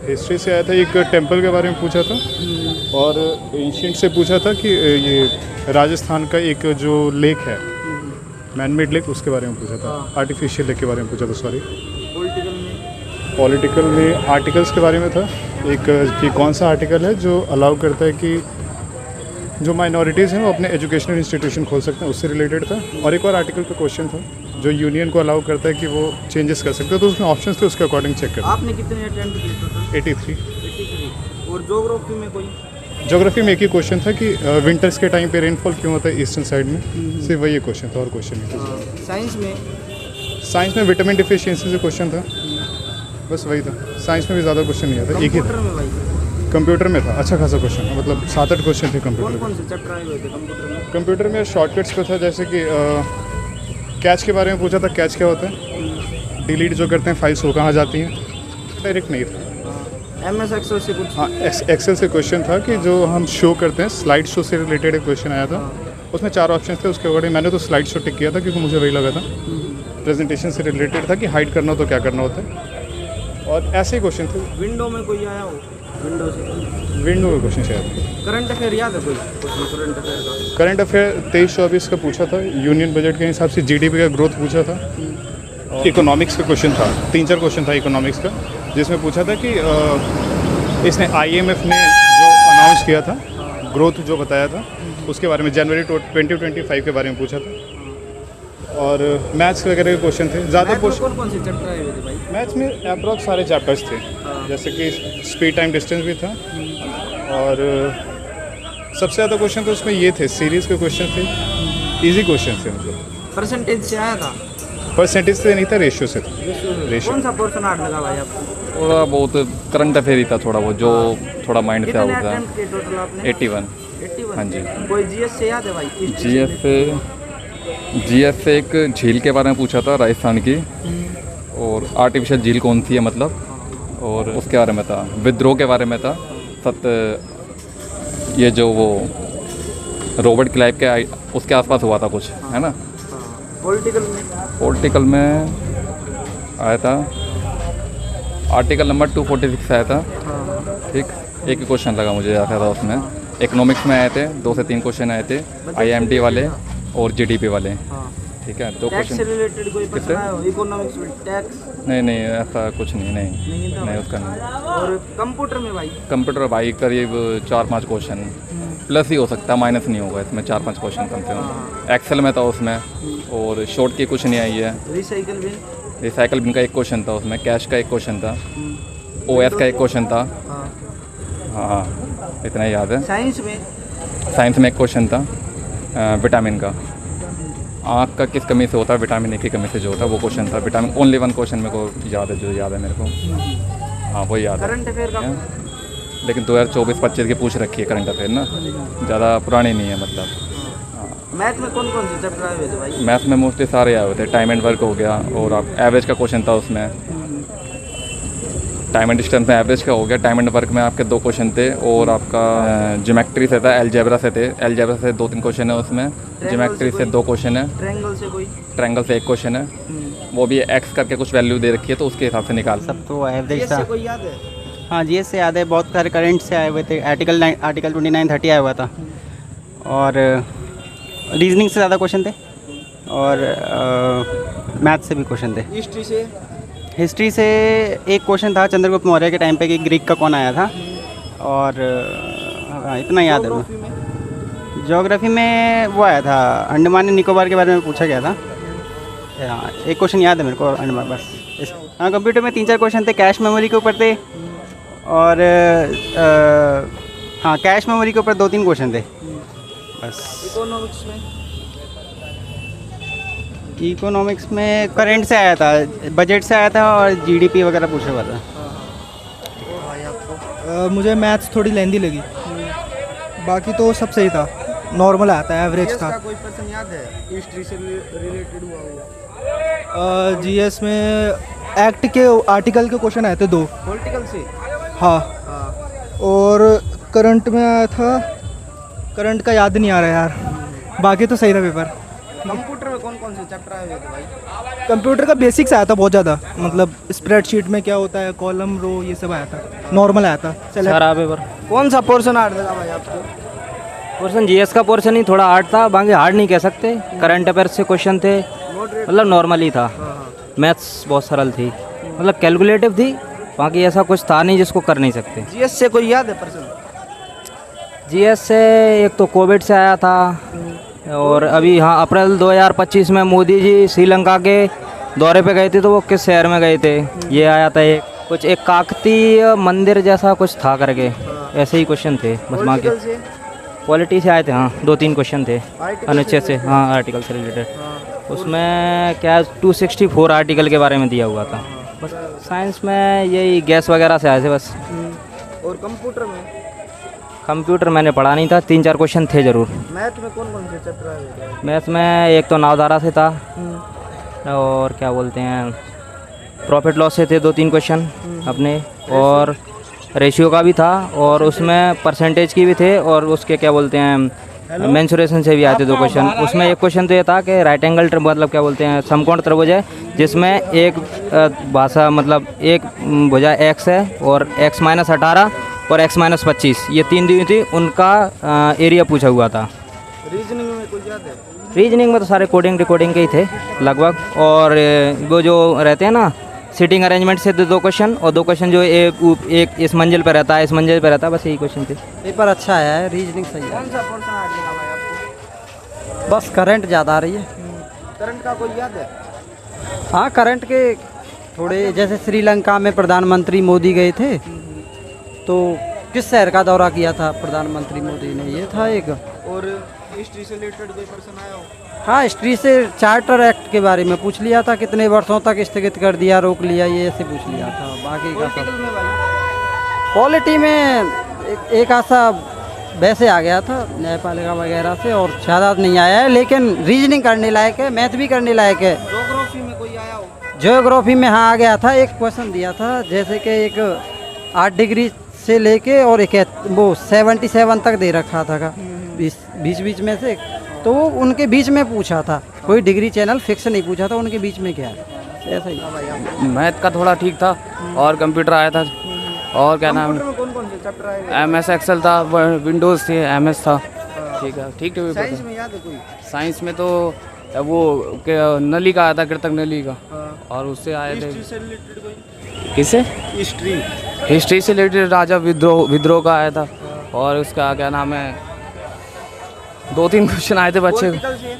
History से आया था, एक टेंपल के बारे में पूछा था और एंशिएंट से पूछा था कि ये राजस्थान का एक जो लेक है मैनमेड लेक उसके बारे में पूछा था। आर्टिफिशियल लेक के बारे में पूछा था, सॉरी। पॉलिटिकल में आर्टिकल्स के बारे में था एक कि कौन सा आर्टिकल है जो अलाउ करता है कि जो माइनॉरिटीज़ हैं वो अपने एजुकेशनल इंस्टीट्यूशन खोल सकते हैं, उससे रिलेटेड था। और एक और आर्टिकल पे क्वेश्चन था जो यूनियन को अलाउ करता है कि वो चेंजेस कर सकते हैं, तो उसमें ऑप्शंस थे, उसके अकॉर्डिंग चेक कर। आपने कितने अटेम्प्ट किए टोटल? 83। और ज्योग्राफी में कोई? ज्योग्राफी में एक ही क्वेश्चन था कि विंटर्स के टाइम पे रेनफॉल क्यों होता है ईस्टर्न साइड में, सिर्फ वही क्वेश्चन था और क्वेश्चन नहीं था। साइंस में? साइंस में विटामिन डिफिशियंसी से क्वेश्चन था, बस वही था। साइंस में भी ज़्यादा क्वेश्चन नहीं आता, एक ही कंप्यूटर में भाई? कंप्यूटर में था अच्छा खासा क्वेश्चन, मतलब 7-8 क्वेश्चन थे कौन कंप्यूटर कौन से चैप्टर आए हुए थे कंप्यूटर में? कंप्यूटर में शॉर्टकट्स पे था, जैसे कि कैच के बारे में पूछा था, कैच क्या होता है, डिलीट जो करते हैं फाइल्स वो कहाँ जाती हैं। डायरेक्ट नहीं था। MS एक्सेल से कुछ? हाँ, एक्सेल से क्वेश्चन था कि जो हम शो करते हैं स्लाइड शो से रिलेटेड एक क्वेश्चन आया था। उसमें 4 ऑप्शन थे, उसके अकॉर्डिंग मैंने तो स्लाइड शो टिक किया था क्योंकि मुझे वही लगा था। प्रेजेंटेशन से रिलेटेड था कि हाइड करना हो तो क्या करना होता है, और ऐसे ही क्वेश्चन थे। विंडो में कोई आया हो? विंडो से? विंडो का क्वेश्चन शायद। करंट अफेयर याद है कोई? करंट अफेयर का? करंट अफेयर 23-24 का पूछा था, यूनियन बजट के हिसाब से जीडीपी का ग्रोथ पूछा था। इकोनॉमिक्स का क्वेश्चन था, 3-4 क्वेश्चन था इकोनॉमिक्स का, जिसमें पूछा था कि इसने IMF ने जो अनाउंस किया था ग्रोथ जो बताया था उसके बारे में, जनवरी 2025 के बारे में पूछा था। और मैथ्स वगैरह के क्वेश्चन थे ज़्यादा। कौन कौन से चैप्टर आए हुए थे भाई? मैथ्स में अप्रॉक्स सारे चैप्टर्स थे, जैसे कि स्पीड टाइम डिस्टेंस भी था, और सबसे ज़्यादा क्वेश्चन तो उसमें ये थे, सीरीज़ के क्वेश्चन थे, इजी क्वेश्चन थे। मतलब परसेंटेज से आया था? परसेंटेज से नहीं था, रेशियो से था। रेशियो। कौन सा पोर्शन हार्ड लगा भाई आपको? थोड़ा बहुत करंट अफेयर ही था, थोड़ा बहुत जो थोड़ा माइंड से कितने आउट था। अटेम्प्ट किए टोटल आपने? 81। 81? हाँ जी। कोई GS से याद है भाई? GS से एक झील के बारे में पूछा था राजस्थान की, और आर्टिफिशियल झील कौन सी है मतलब, और उसके बारे में था। विद्रोह के बारे में था, ये जो वो रॉबर्ट क्लाइव के उसके आसपास हुआ था कुछ, है ना। पॉलिटिकल में आया था आर्टिकल नंबर 246 आया था। ठीक, एक ही क्वेश्चन लगा मुझे याद था उसमें। इकोनॉमिक्स में आए थे 2 से 3 क्वेश्चन आए थे, IMD वाले और GDP वाले। ठीक है, 2 क्वेश्चन। टैक्स से रिलेटेड कोई प्रश्न आया हो? इकोनॉमिक्स में टैक्स? नहीं ऐसा कुछ नहीं उसका नहीं। और कंप्यूटर में भाई? कंप्यूटर भाई करीब 4-5 क्वेश्चन, प्लस ही हो सकता है, माइनस नहीं होगा इसमें। 4-5 क्वेश्चन कम से कम। एक्सेल में था उसमें, और शॉर्ट की कुछ नहीं आई है। रिसाइकल बिन का एक क्वेश्चन था उसमें, कैश का एक क्वेश्चन था, OS का एक क्वेश्चन था। हाँ, इतना ही याद है। साइंस में एक क्वेश्चन था विटामिन का, आँख का किस कमी से होता है, विटामिन A की कमी से जो होता है वो क्वेश्चन था। विटामिन ओनली 1 क्वेश्चन मेरे को याद है, जो याद है मेरे को। हाँ, वही याद है। करंट अफेयर का? लेकिन 2024-25 की पूछ रखी है करंट अफेयर ना, ज़्यादा पुरानी नहीं है मतलब। मैथ में कौन कौन से चैप्टर आए हुए थे भाई? मैथ में मोस्टली सारे आए हुए थे। टाइम एंड वर्क हो गया, और आप एवरेज का क्वेश्चन था उसमें। टाइम एंड डिस्टेंस में एवरेज का हो गया। टाइम एंड वर्क में आपके 2 क्वेश्चन थे, और आपका ज्योमेट्री से था, अलजेब्रा से थे। अलजेब्रा से 2-3 क्वेश्चन है उसमें, ज्योमेट्री से 2 क्वेश्चन है, ट्रायंगल से 1 क्वेश्चन है। वो भी एक्स करके कुछ वैल्यू दे रखी है, तो उसके हिसाब से निकाल। सब तो एवरेज था। कोई याद है? हाँ, GS से याद है, बहुत सारे करंट से आए हुए थे। आर्टिकल 29-30 आया हुआ था, और रीजनिंग से ज़्यादा क्वेश्चन थे, और मैथ से भी क्वेश्चन थे। हिस्ट्री से एक क्वेश्चन था चंद्रगुप्त मौर्य के टाइम पे कि ग्रीक का कौन आया था, और इतना याद है। ज्योग्राफी में वो आया था, अंडमान एंड निकोबार के बारे में पूछा गया था। हाँ, एक क्वेश्चन याद है मेरे को अंडमान, बस। हाँ, कंप्यूटर में 3-4 क्वेश्चन थे, कैश मेमोरी के ऊपर थे, और हाँ, कैश मेमोरी के ऊपर 2-3 क्वेश्चन थे बस। इकोनॉमिक्स में करंट से आया था, बजट से आया था, और GDP वगैरह पूछा हुआ था। मुझे मैथ्स थोड़ी लेंदी लगी, बाकी तो सब सही था, नॉर्मल आता है, एवरेज था। कोई प्रश्न याद है हिस्ट्री से रिलेटेड हुआ? GS में एक्ट के आर्टिकल के क्वेश्चन आए थे 2। पॉलिटिकल से? हाँ। और करंट में आया था, करंट का याद नहीं आ रहा यार, बाकी तो सही था पेपर। कंप्यूटर में कौन कौन से चैप्टर आए हुए थे भाई? कंप्यूटर का बेसिक्स आया था बहुत ज़्यादा, मतलब स्प्रेडशीट में क्या होता है, कॉलम रो ये सब आया था, नॉर्मल आया था। खराब है पर कौन सा पोर्शन हार्ड लगा भाई आपको? पोर्शन जीएस का पोर्शन ही थोड़ा हार्ड था, बाकी हार्ड नहीं कह सकते। करंट अफेयर्स से क्वेश्चन थे, मतलब नॉर्मल ही था। मैथ्स बहुत सरल थी, मतलब कैलकुलेटिव थी, बाकी ऐसा कुछ था नहीं जिसको कर नहीं सकते। जीएस से कोई याद है प्रश्न? जीएस से एक तो कोविड से आया था, और अभी हाँ अप्रैल 2025 में मोदी जी श्रीलंका के दौरे पे गए थे, तो वो किस शहर में गए थे ये आया था। एक कुछ एक काकतीय मंदिर जैसा कुछ था करके, ऐसे ही क्वेश्चन थे बस। बाकी पॉलिटी से आए थे, हाँ 2-3 क्वेश्चन थे अनुच्छेद से, हाँ आर्टिकल से रिलेटेड। उसमें क्या 264 आर्टिकल के बारे में दिया हुआ था। बस साइंस में यही गैस वगैरह से आए थे बस। और कंप्यूटर में? कंप्यूटर मैंने पढ़ा नहीं था, 3-4 क्वेश्चन थे ज़रूर। मैथ में कौन कौन से चैप्टर आए हुए थे? मैथ में एक तो नावधारा से था, और क्या बोलते हैं प्रॉफिट लॉस से थे 2-3 क्वेश्चन अपने, और रेशियो का भी था, और उसमें परसेंटेज की भी थे, और उसके क्या बोलते हैं मेंसुरेशन से भी आए थे 2 क्वेश्चन। उसमें एक क्वेश्चन तो ये था कि राइट एंगल मतलब क्या बोलते हैं समकोण त्रिभुज है, जिसमें एक भाषा मतलब एक भुजा x है, और x-18 और x-25 ये 3 दी हुई थी, उनका एरिया पूछा हुआ था। रीजनिंग में कोई याद है? रीजनिंग में तो सारे कोडिंग रिकॉर्डिंग के ही थे लगभग, और वो जो रहते हैं ना सीटिंग अरेंजमेंट से 2 क्वेश्चन, और 2 क्वेश्चन जो एक इस मंजिल पर रहता है, इस मंजिल पर रहता है, बस यही क्वेश्चन थे। पेपर अच्छा आया है, रीजनिंग सही है। कौन सा पोर्शन हार्ड लगा भाई आपको? बस करंट ज़्यादा आ रही है। करंट का कोई याद है? हाँ करंट के थोड़े, जैसे श्रीलंका में प्रधानमंत्री मोदी गए थे, तो किस शहर का दौरा किया था प्रधानमंत्री मोदी ने, ये था एक। और हिस्ट्री से रिलेटेड कोई प्रश्न आया हो? हाँ हिस्ट्री से चार्टर एक्ट के बारे में पूछ लिया था, कितने वर्षों तक स्थगित कर दिया, रोक लिया, ये ऐसे पूछ लिया था। बाकी का पॉलिटिकल में भाई? पॉलिटी में एक आसा वैसे आ गया था न्यायपालिका वगैरह से, और ज़्यादा नहीं आया है, लेकिन रीजनिंग करने लायक है, मैथ भी करने लायक है। ज्योग्राफी में कोई आया हो? ज्योग्राफी में हाँ आ गया था, एक क्वेश्चन दिया था, जैसे कि एक 8 डिग्री से लेके और एक वो 77 तक दे रखा था का बीच बीच में से, तो वो उनके बीच में पूछा था, कोई डिग्री चैनल फिक्स नहीं पूछा था, उनके बीच में क्या है, ऐसा ही। मैथ का थोड़ा ठीक था, और कंप्यूटर आया था, और क्या नाम कंप्यूटर में कौन कौन से चैप्टर आए हुए? MS एक्सेल था, विंडोज़ थी, MS था। ठीक है, ठीक है। साइंस में याद है कोई? साइंस में तो वो नली का आया था, कृतक नली का, और उससे आए थे। हिस्ट्री से रिलेटेड कोई? किससे? हिस्ट्री। हिस्ट्री से रिलेटेड राजा विद्रोह का आया था, और उसका क्या नाम है 2-3 क्वेश्चन आए थे बच्चे। पॉलिटिकल से?